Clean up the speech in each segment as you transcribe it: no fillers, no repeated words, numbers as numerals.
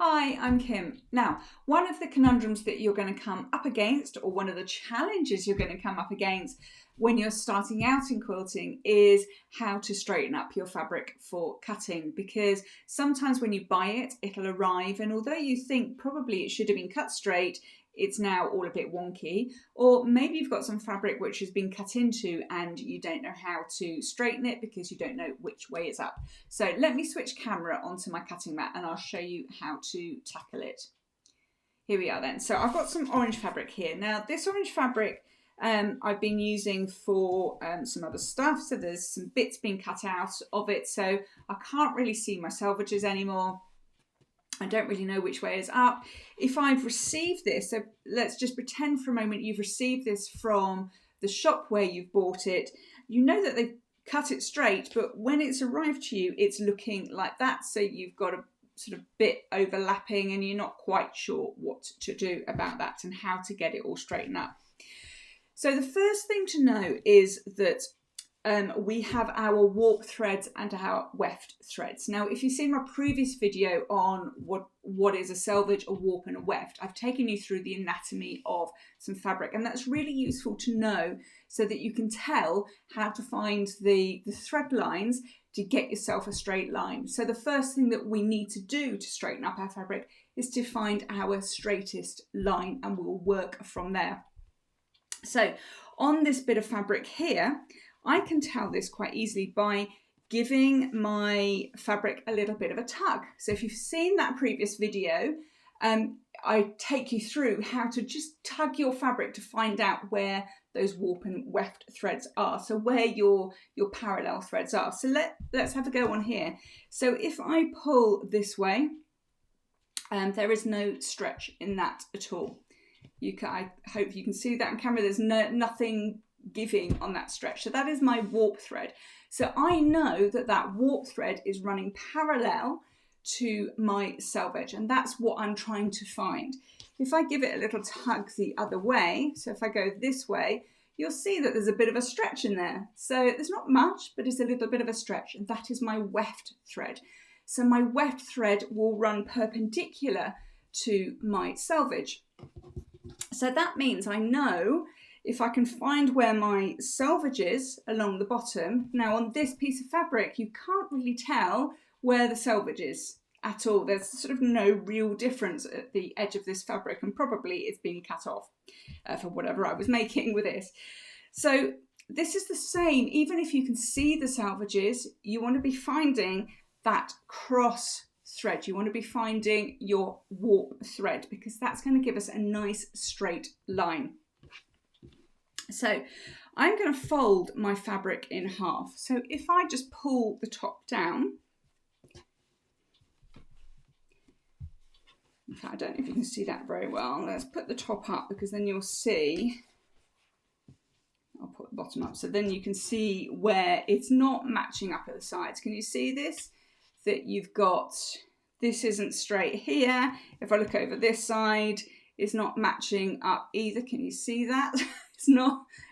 Hi, I'm Kim. Now, one of the conundrums that you're going to come up against, or one of the challenges you're going to come up against when you're starting out in quilting, is how to straighten up your fabric for cutting, because sometimes when you buy it, it'll arrive and although you think probably it should have been cut straight, it's now all a bit wonky. Or maybe you've got some fabric which has been cut into and you don't know how to straighten it because you don't know which way it's up. So let me switch camera onto my cutting mat and I'll show you how to tackle it. Here we are then. So I've got some orange fabric here. Now this orange fabric I've been using for some other stuff. So there's some bits being cut out of it. So I can't really see my selvages anymore. I don't really know which way is up. If I've received this, so let's just pretend for a moment you've received this from the shop where you've bought it. You know that they've cut it straight, but when it's arrived to you, it's looking like that. So you've got a sort of bit overlapping and you're not quite sure what to do about that and how to get it all straightened up. So the first thing to know is that we have our warp threads and our weft threads. Now, if you've seen my previous video on what is a selvage, a warp and a weft, I've taken you through the anatomy of some fabric, and that's really useful to know so that you can tell how to find the thread lines to get yourself a straight line. So the first thing that we need to do to straighten up our fabric is to find our straightest line, and we'll work from there. So on this bit of fabric here, I can tell this quite easily by giving my fabric a little bit of a tug. So if you've seen that previous video, I take you through how to just tug your fabric to find out where those warp and weft threads are. So where your parallel threads are. So let's have a go on here. So if I pull this way, there is no stretch in that at all. I hope you can see that on camera. There's nothing giving on that stretch. So that is my warp thread. So I know that that warp thread is running parallel to my selvage, and that's what I'm trying to find. If I give it a little tug the other way, so if I go this way, you'll see that there's a bit of a stretch in there. So there's not much, but it's a little bit of a stretch, and that is my weft thread. So my weft thread will run perpendicular to my selvage. So that means I know if I can find where my selvage is along the bottom. Now on this piece of fabric, you can't really tell where the selvage is at all. There's sort of no real difference at the edge of this fabric, and probably it's been cut off for whatever I was making with this. So this is the same, even if you can see the selvages, you want to be finding that cross thread. You want to be finding your warp thread because that's going to give us a nice straight line. So I'm going to fold my fabric in half. So if I just pull the top down, in fact, I don't know if you can see that very well. Let's put the top up because then you'll see, I'll put the bottom up. So then you can see where it's not matching up at the sides. Can you see this? That you've got, this isn't straight here. If I look over this side, it's not matching up either. Can you see that?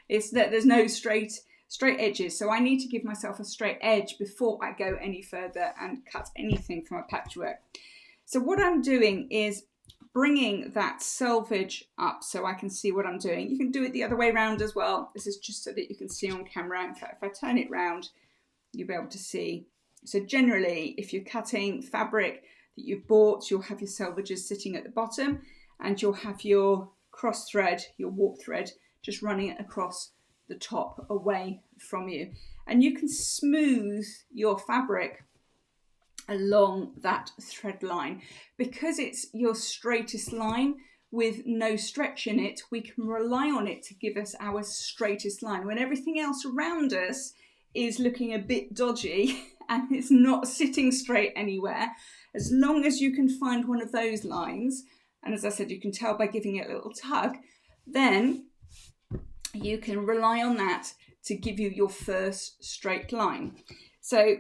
It's that there's no straight edges. So I need to give myself a straight edge before I go any further and cut anything from a patchwork. So what I'm doing is bringing that selvage up so I can see what I'm doing. You can do it the other way around as well. This is just so that you can see on camera. In fact, if I turn it round, you'll be able to see. So generally, if you're cutting fabric that you've bought, you'll have your selvages sitting at the bottom and you'll have your cross thread, your warp thread, just running across the top away from you. And you can smooth your fabric along that thread line. Because it's your straightest line with no stretch in it, we can rely on it to give us our straightest line. When everything else around us is looking a bit dodgy and it's not sitting straight anywhere, as long as you can find one of those lines, and as I said, you can tell by giving it a little tug, then you can rely on that to give you your first straight line. So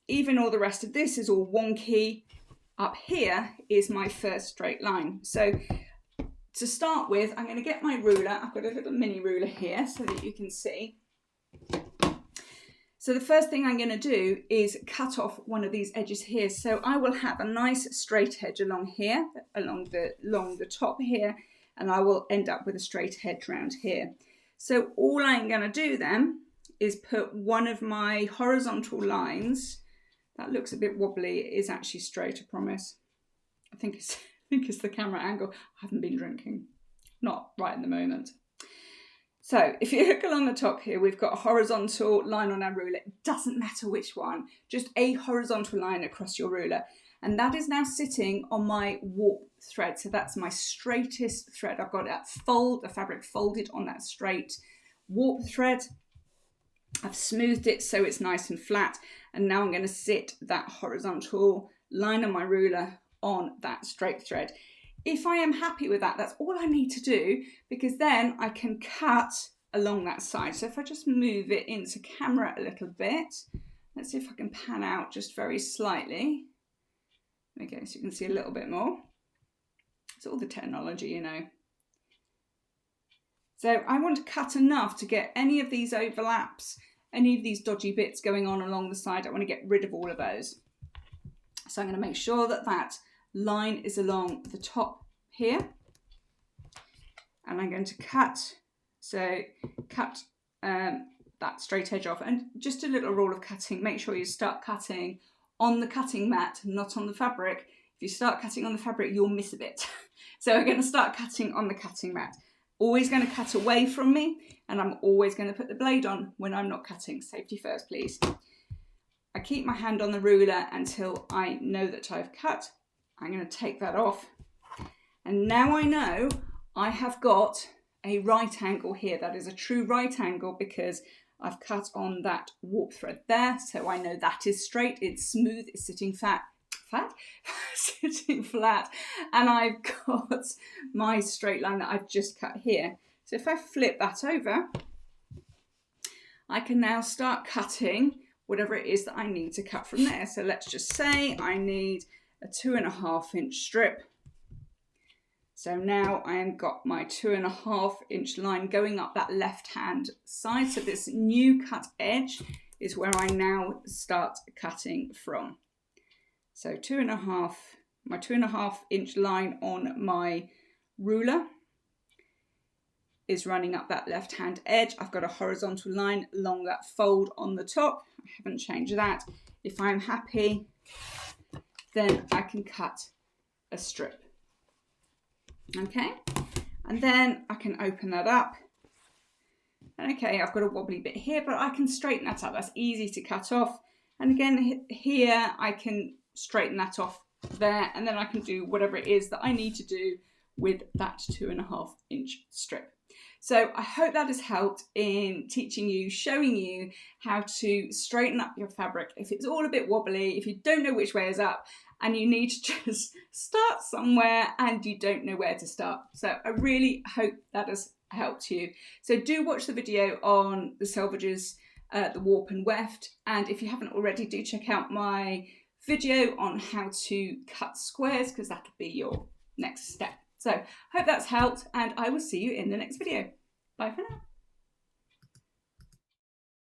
even all the rest of this is all wonky, up here is my first straight line. So to start with, I'm going to get my ruler. I've got a little mini ruler here so that you can see. So the first thing I'm going to do is cut off one of these edges here. So I will have a nice straight edge along here, along the top here, and I will end up with a straight edge around here. So all I'm going to do then is put one of my horizontal lines. That looks a bit wobbly. It is actually straight, I promise. I think it's the camera angle. I haven't been drinking. Not right in the moment. So if you look along the top here, we've got a horizontal line on our ruler. It doesn't matter which one, just a horizontal line across your ruler. And that is now sitting on my warp thread. So that's my straightest thread. I've got the fabric folded on that straight warp thread. I've smoothed it so it's nice and flat. And now I'm going to sit that horizontal line on my ruler on that straight thread. If I am happy with that, that's all I need to do, because then I can cut along that side. So if I just move it into camera a little bit, let's see if I can pan out just very slightly. Okay, so you can see a little bit more. It's all the technology, you know. So I want to cut enough to get any of these overlaps, any of these dodgy bits going on along the side. I want to get rid of all of those. So I'm going to make sure that that line is along the top here, and I'm going to cut that straight edge off. And just a little rule of cutting, make sure you start cutting on the cutting mat, not on the fabric. If you start cutting on the fabric, you'll miss a bit. So I'm going to start cutting on the cutting mat. Always going to cut away from me, and I'm always going to put the blade on when I'm not cutting. Safety first, please. I keep my hand on the ruler until I know that I've cut. I'm going to take that off. And now I know I have got a right angle here. That is a true right angle because I've cut on that warp thread there. So I know that is straight, it's smooth, it's sitting sitting flat. And I've got my straight line that I've just cut here. So if I flip that over, I can now start cutting whatever it is that I need to cut from there. So let's just say I need a 2.5 inch strip. So now I have got my 2.5 inch line going up that left hand side. So this new cut edge is where I now start cutting from. So my 2.5 inch line on my ruler is running up that left hand edge. I've got a horizontal line along that fold on the top. I haven't changed that. If I'm happy, then I can cut a strip. Okay, and then I can open that up. And okay, I've got a wobbly bit here, but I can straighten that up. That's easy to cut off. And again, here I can straighten that off there, and then I can do whatever it is that I need to do with that 2.5 inch strip. So I hope that has helped in teaching you, showing you how to straighten up your fabric. If it's all a bit wobbly, if you don't know which way is up, and you need to just start somewhere and you don't know where to start. So I really hope that has helped you. So do watch the video on the selvages, the warp and weft. And if you haven't already, do check out my video on how to cut squares, because that'll be your next step. So hope that's helped, and I will see you in the next video. Bye for now.